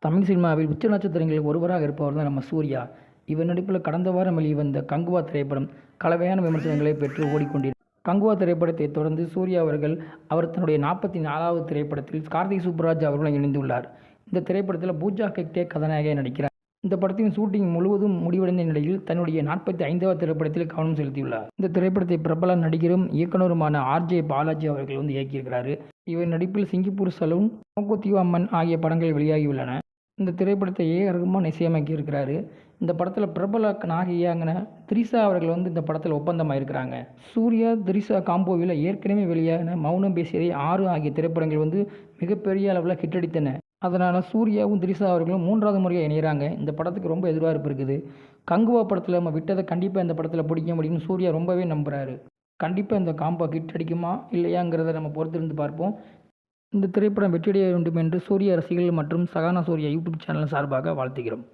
தமிழ் சினிமாவில் உச்ச நட்சத்திரங்களில் ஒருவராக இருப்பவர் தான் நம்ம சூர்யா. இவர் நடிப்பில் கடந்த வாரம் வெளிவந்த கங்குவா திரைப்படம் கலவையான விமர்சனங்களை பெற்று ஓடிக்கொண்டிருக்கிறது. கங்குவா திரைப்படத்தை தொடர்ந்து சூர்யா அவர்கள் தன்னுடைய 44வது திரைப்படத்தில் கார்த்திக் சுப்புராஜ் அவர்களுடன் இணைந்துள்ளார். இந்த திரைப்படத்தில் பூஜா ஹெக்டே கதாநாயகியாக நடிக்கிறார். இந்த படத்தின் ஷூட்டிங் முழுவதும் முடிவடைந்த நிலையில் தன்னுடைய 45வது திரைப்படத்தில் கவனம் செலுத்தியுள்ளார். இந்த திரைப்படத்தை பிரபல நடிகரும் இயக்குனருமான ஆர்.ஜே. பாலாஜி அவர்கள் இயக்கியிருக்கிறார். இவர் நடிப்பில் சிங்கப்பூர் சலூன், மோகோத்தியோ அம்மன் ஆகிய படங்கள் வெளியாகியுள்ளன. இந்த திரைப்படத்தை ரகுமான் இசையமைக்கியிருக்கிறாரு. இந்த படத்தில் பிரபல நாயகியான திரிஷா அவர்கள் இந்த படத்தில் ஒப்பந்தமாயிருக்கிறாங்க. சூர்யா திரிஷா காம்போவில் ஏற்கனவே வெளியான மௌனம் பேசியதை 6 ஆகிய திரைப்படங்கள் மிகப்பெரிய அளவில் ஹிட்டடித்தன. அதனால் சூர்யாவும் திரிஷா அவர்களும் 3வது முறையாக இணைகிறாங்க. இந்த படத்துக்கு ரொம்ப எதிர்பார்ப்பு இருக்குது. கங்குவா படத்தில் நம்ம விட்டதை கண்டிப்பாக இந்த படத்தில் பிடிக்க முடியும்னு சூர்யா ரொம்பவே நம்புகிறாரு. கண்டிப்பாக இந்த காம்போ ஹிட் அடிக்குமா இல்லையாங்கிறத நம்ம பொறுத்திருந்து பார்ப்போம். இந்த திரைப்படம் வெற்றியடைய வேண்டும் என்று சூர்யா ரசிகர்கள் மற்றும் சகானா சூர்யா யூடியூப் சேனல் சார்பாக வாழ்த்துகிறோம்.